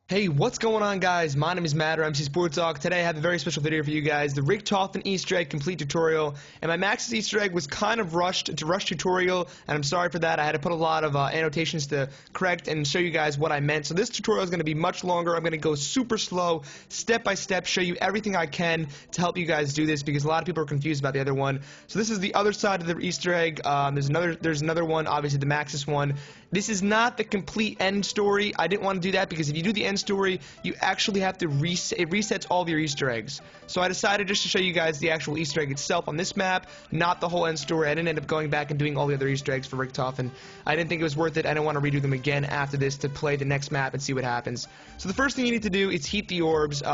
Hey, what's going on, guys? My name is Matt, or MC Sports Talk. Today I have a very special video for you guys, the richtofen Easter egg complete tutorial. And my Max's Easter egg was kind of rushed. It's a rush tutorial, and I'm sorry for that. I had to put a lot of annotations to correct and show you guys what I meant. So this tutorial is going to be much longer. I'm going to go super slow, step by step, show you everything I can to help you guys do this, because a lot of people are confused about the other one. So this is the other side of the Easter egg. There's another one, obviously the Max's one. This is not the complete end story. I didn't want to do that because if you do the end story, you actually have to reset. It resets all of your Easter eggs. So I decided just to show you guys the actual Easter egg itself on this map, not the whole end story. I didn't end up going back and doing all the other Easter eggs for richtofen. I didn't think it was worth it. I didn't want to redo them again after this to play the next map and see what happens. So the first thing you need to do is heat the orbs.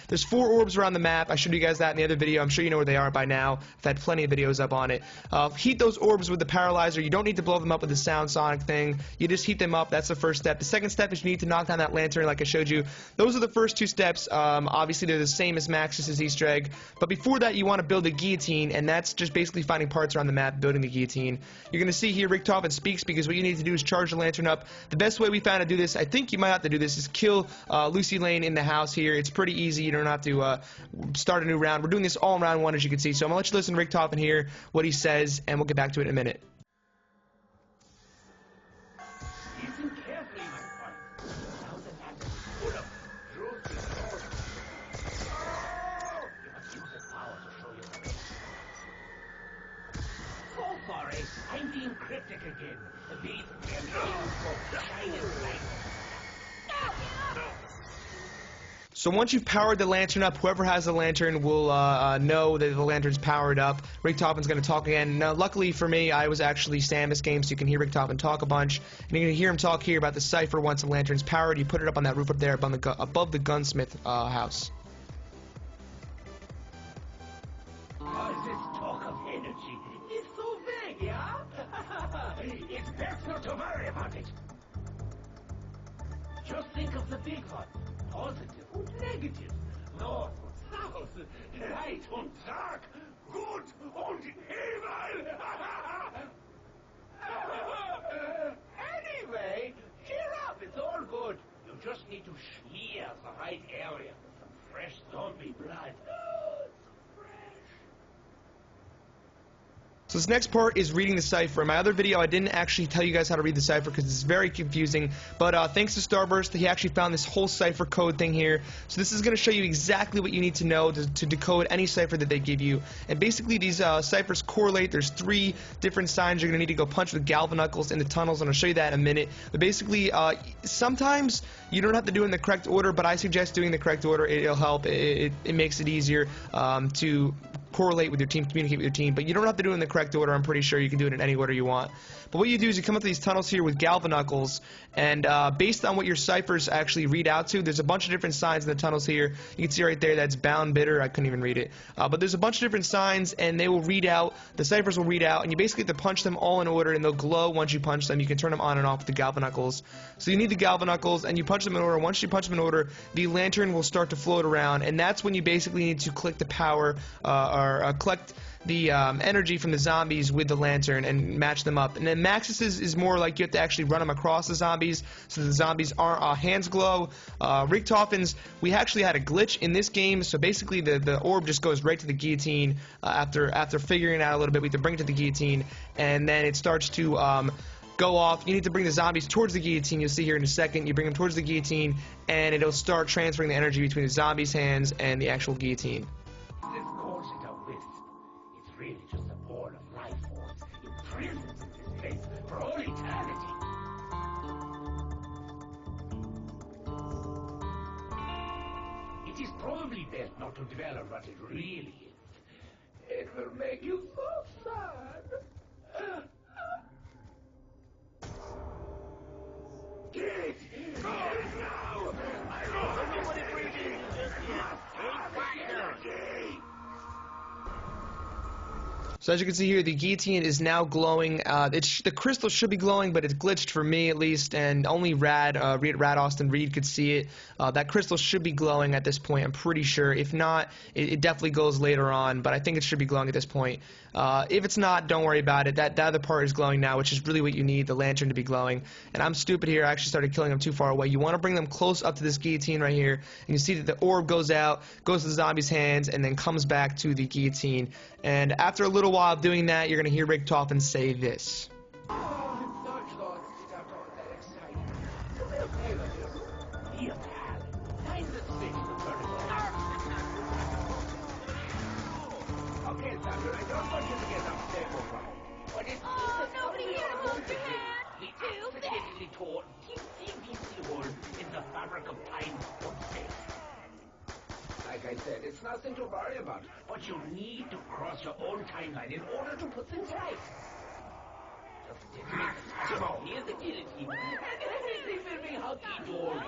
There's 4 orbs around the map. I showed you guys that in the other video. I'm sure you know where they are by now. I've had plenty of videos up on it. Heat those orbs with the paralyzer. You don't need to blow them up with the sound sonic thing. You just heat them up. That's the first step. The second step is you need to knock down that lantern like I showed you. Those are the first 2 steps. Obviously they're the same as Max's Easter egg, but before that you want to build a guillotine, and that's just basically finding parts around the map, building the guillotine. You're going to see here richtofen speaks, because what you need to do is charge the lantern up. The best way we found to do this, I think you might have to do this, is kill Lucy Lane in the house here. It's pretty easy. You don't have to start a new round. We're doing this all in round 1, as you can see. So I'm going to let you listen to richtofen here, what he says, and we'll get back to it in a minute. I'm being cryptic again. So once you've powered the lantern up, whoever has the lantern will know that the lantern's powered up. Richtofen's going to talk again. Now, luckily for me, I was actually Sam this game, so you can hear richtofen talk a bunch. And you're going to hear him talk here about the cipher once the lantern's powered. You put it up on that roof up there above the gunsmith house. This talk of energy is so vague, yeah? It's best not to worry about it. Just think of the big one. Positive and negative. North and south. Right and dark. Good and evil. Anyway, cheer up. It's all good. You just need to smear the right area with some fresh zombie blood. So this next part is reading the cipher. In my other video, I didn't actually tell you guys how to read the cipher because it's very confusing. But thanks to Starburst, he actually found this whole cipher code thing here. So this is going to show you exactly what you need to know to decode any cipher that they give you. And basically, these ciphers correlate. There's 3 different signs you're going to need to go punch with galvanuckles in the tunnels, and I'll show you that in a minute. But basically, sometimes you don't have to do it in the correct order, but I suggest doing the correct order. It'll help. It makes it easier to correlate with your team, communicate with your team, but you don't have to do it in the correct order. I'm pretty sure you can do it in any order you want. But what you do is you come up to these tunnels here with galvanuckles, and based on what your ciphers actually read out to, there's a bunch of different signs in the tunnels here. You can see right there that's bound bitter. I couldn't even read it. But there's a bunch of different signs, and they will read out, the ciphers will read out, and you basically have to punch them all in order, and they'll glow once you punch them. You can turn them on and off with the galvanuckles. So you need the galvanuckles, and you punch them in order. Once you punch them in order, the lantern will start to float around, and that's when you basically need to click the power, or collect the energy from the zombies with the lantern and match them up. And then Max's is more like you have to actually run them across the zombies, so the zombies aren't hands glow. Richtofen's, we actually had a glitch in this game, so basically the orb just goes right to the guillotine. After figuring it out a little bit, we have to bring it to the guillotine, and then it starts to go off. You need to bring the zombies towards the guillotine. You'll see here in a second. You bring them towards the guillotine, and it'll start transferring the energy between the zombies' hands and the actual guillotine. This calls it a wisp. It's really just a ball of life force imprisoned in this place for all eternity. It is probably best not to dwell on what it really is. It will make you so sad. Get it! Go now! I don't know what it brings you just yet. Ain't fire! So as you can see here, the guillotine is now glowing. The crystal should be glowing, but it's glitched for me at least, and only Rad Austin Reed could see it. That crystal should be glowing at this point, I'm pretty sure. If not, it definitely glows later on, but I think it should be glowing at this point. If it's not, don't worry about it. That other part is glowing now, which is really what you need, the lantern to be glowing. And I'm stupid here, I actually started killing them too far away. You want to bring them close up to this guillotine right here, and you see that the orb goes out, goes to the zombie's hands, and then comes back to the guillotine. And after a little while of doing that, you're going to hear richtofen say this. Like I said, it's nothing to worry about, but you need to cross your own timeline in order to put things right. Just here's the guillotine, and they will be hunky-dory.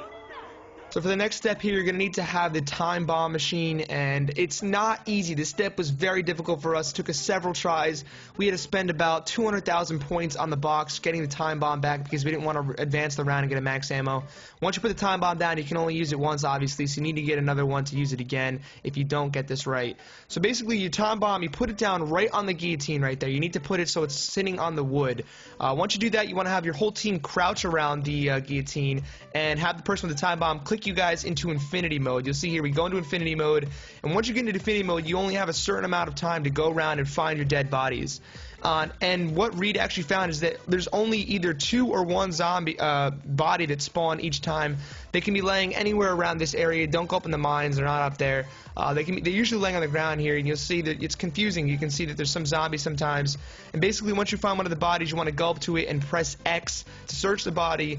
So for the next step here, you're going to need to have the time bomb machine, and it's not easy. This step was very difficult for us. It took us several tries. We had to spend about 200,000 points on the box getting the time bomb back because we didn't want to advance the round and get a max ammo. Once you put the time bomb down, you can only use it once, obviously, so you need to get another one to use it again if you don't get this right. So basically, your time bomb, you put it down right on the guillotine right there. You need to put it so it's sitting on the wood. Once you do that, you want to have your whole team crouch around the guillotine and have the person with the time bomb click you guys into infinity mode. You'll see here we go into infinity mode, and once you get into infinity mode, you only have a certain amount of time to go around and find your dead bodies. And what Reed actually found is that there's only either 2 or 1 zombie body that spawn each time. They can be laying anywhere around this area. Don't go up in the mines; they're not up there. They're usually laying on the ground here, and you'll see that it's confusing. You can see that there's some zombies sometimes. And basically, once you find one of the bodies, you want to go up to it and press X to search the body.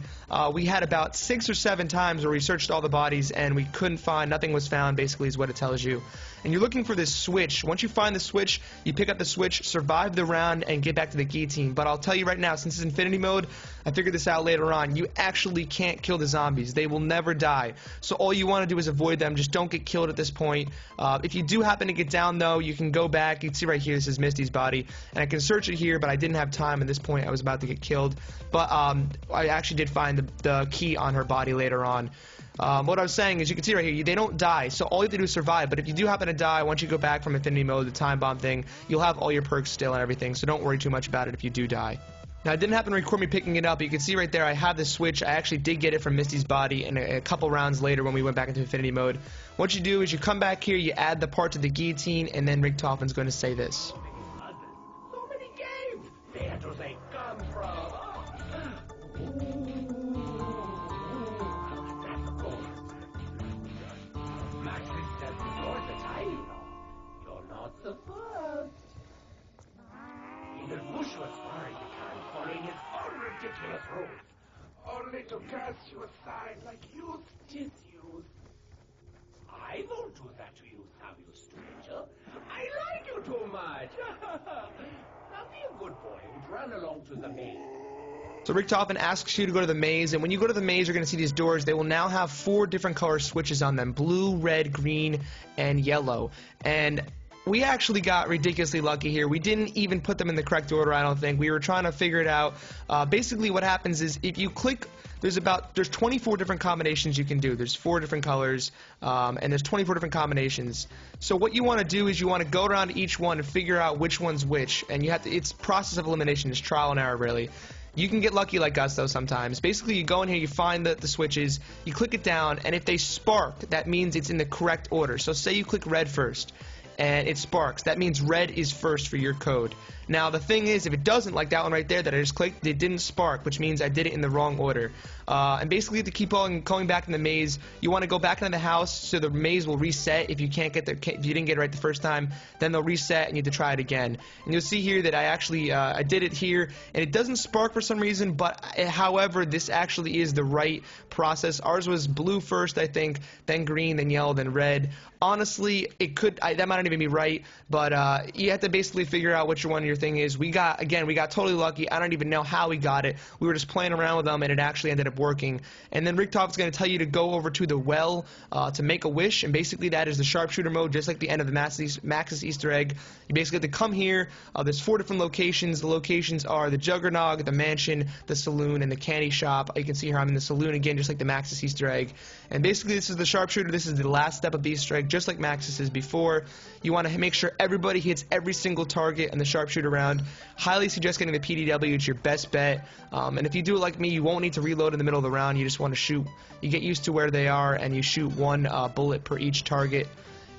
We had about 6 or 7 times where we searched all the bodies, and we couldn't find. Nothing was found. Basically, is what it tells you. And you're looking for this switch. Once you find the switch, you pick up the switch, survive the round, and get back to the guillotine. But I'll tell you right now, since it's infinity mode, I figured this out later on. You actually can't kill the zombies. They will never die. So all you want to do is avoid them. Just don't get killed at this point. If you do happen to get down, though, you can go back. You can see right here, this is Misty's body. And I can search it here, but I didn't have time at this point. I was about to get killed. But I actually did find the key on her body later on. What I was saying is, you can see right here, they don't die, so all you have to do is survive. But if you do happen to die, once you go back from infinity mode, the time bomb thing, you'll have all your perks still and everything, so don't worry too much about it if you do die. Now, it didn't happen to record me picking it up, but you can see right there I have the switch. I actually did get it from Misty's body, and a couple rounds later when we went back into infinity mode. What you do is you come back here, you add the part to the guillotine, and then Richtofen's going to say this. So many games! Where do they come from? You're not the first. Even Bush was worried the time following his own ridiculous rules, only to cast you aside like used tissues. I won't do that to you, Samuel Stranger. I like you too much. Now be a good boy and run along to the maze. So Richtofen asks you to go to the maze, and when you go to the maze, you're going to see these doors. They will now have 4 different color switches on them: blue, red, green, and yellow. And we actually got ridiculously lucky here. We didn't even put them in the correct order, I don't think. We were trying to figure it out. Basically what happens is if you click, there's 24 different combinations you can do. There's 4 different colors, and there's 24 different combinations. So what you want to do is you want to go around to each one and figure out which one's which. And you have to, it's process of elimination. It's trial and error, really. You can get lucky like us, though, sometimes. Basically, you go in here, you find the switches, you click it down, and if they spark, that means it's in the correct order. So say you click red first, and it sparks. That means red is first for your code. Now, the thing is, if it doesn't, like that one right there that I just clicked, it didn't spark, which means I did it in the wrong order. And basically, to keep on going back in the maze, you want to go back into the house so the maze will reset. If you can't get if you didn't get it right the first time, then they'll reset and you have to try it again. And you'll see here that I actually I did it here, and it doesn't spark for some reason. But however, this actually is the right process. Ours was blue first, I think, then green, then yellow, then red. Honestly, it could that might not even be right, but you have to basically figure out which one you're thing is we got totally lucky. I don't even know how we got it. We were just playing around with them and it actually ended up working. And then Richtofen is going to tell you to go over to the well to make a wish, and basically that is the sharpshooter mode, just like the end of the Maxis Easter egg. You basically have to come here. There's 4 different locations. The locations are the Juggernog, the mansion, the saloon, and the candy shop. You can see here I'm in the saloon again, just like the Maxis Easter egg. And basically this is the sharpshooter. This is the last step of the Easter egg, just like Maxis is before. You want to make sure everybody hits every single target in the sharpshooter round. Highly suggest getting the PDW. It's your best bet. And if you do it like me, you won't need to reload in the middle of the round. You just want to shoot. You get used to where they are, and you shoot 1 bullet per each target.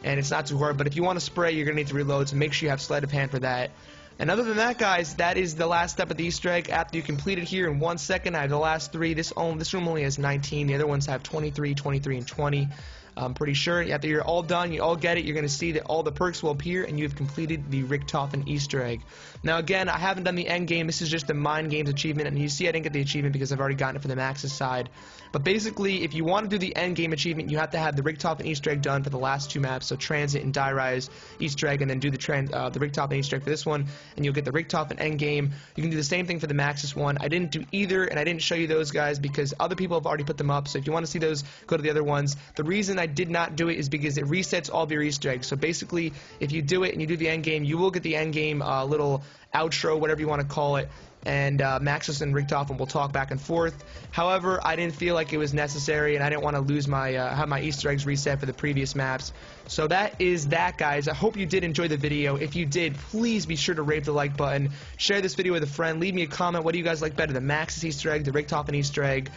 And it's not too hard. But if you want to spray, you're going to need to reload, so make sure you have sleight of hand for that. And other than that, guys, that is the last step of the Easter egg. After you complete it here in 1 second, I have the last 3. This room only has 19. The other ones have 23, 23, and 20. I'm pretty sure after you're all done, you all get it, you're going to see that all the perks will appear and you have completed the Richtofen Easter egg. Now again, I haven't done the end game. This is just the Mind Games achievement, and you see I didn't get the achievement because I've already gotten it for the Maxis side. But basically, if you want to do the end game achievement, you have to have the Richtofen Easter egg done for the last 2 maps, so Transit and Die Rise Easter egg, and then do the Richtofen Easter egg for this one, and you'll get the Richtofen end game. You can do the same thing for the Maxis one. I didn't do either, and I didn't show you those guys because other people have already put them up, so if you want to see those, go to the other ones. The reason I did not do it is because it resets all of your Easter eggs. So basically, if you do it and you do the end game, you will get the end game little outro, whatever you want to call it, and Maxis and Richtofen will talk back and forth. However, I didn't feel like it was necessary, and I didn't want to lose my have my Easter eggs reset for the previous maps. So that is that, guys. I hope you did enjoy the video. If you did, please be sure to rate the like button, share this video with a friend, leave me a comment. What do you guys like better, the Maxis Easter egg, the Richtofen Easter egg?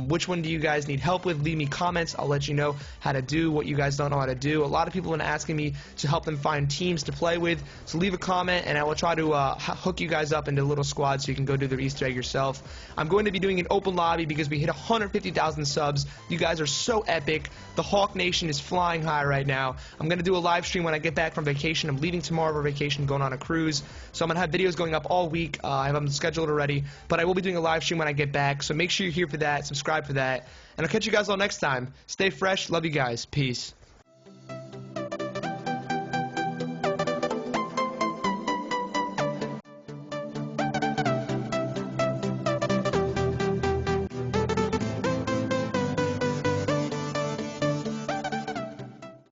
Which one do you guys need help with? Leave me comments. I'll let you know how to do what you guys don't know how to do. A lot of people have been asking me to help them find teams to play with, so leave a comment and I will try to hook you guys up into a little squad so you can go do the Easter egg yourself. I'm going to be doing an open lobby because we hit 150,000 subs. You guys are so epic. The Hawk Nation is flying high right now. I'm going to do a live stream when I get back from vacation. I'm leaving tomorrow for vacation, going on a cruise. So I'm going to have videos going up all week. I have them scheduled already. But I will be doing a live stream when I get back. So make sure you're here for that. Subscribe for that. And I'll catch you guys all next time. Stay fresh. Love you guys. Peace.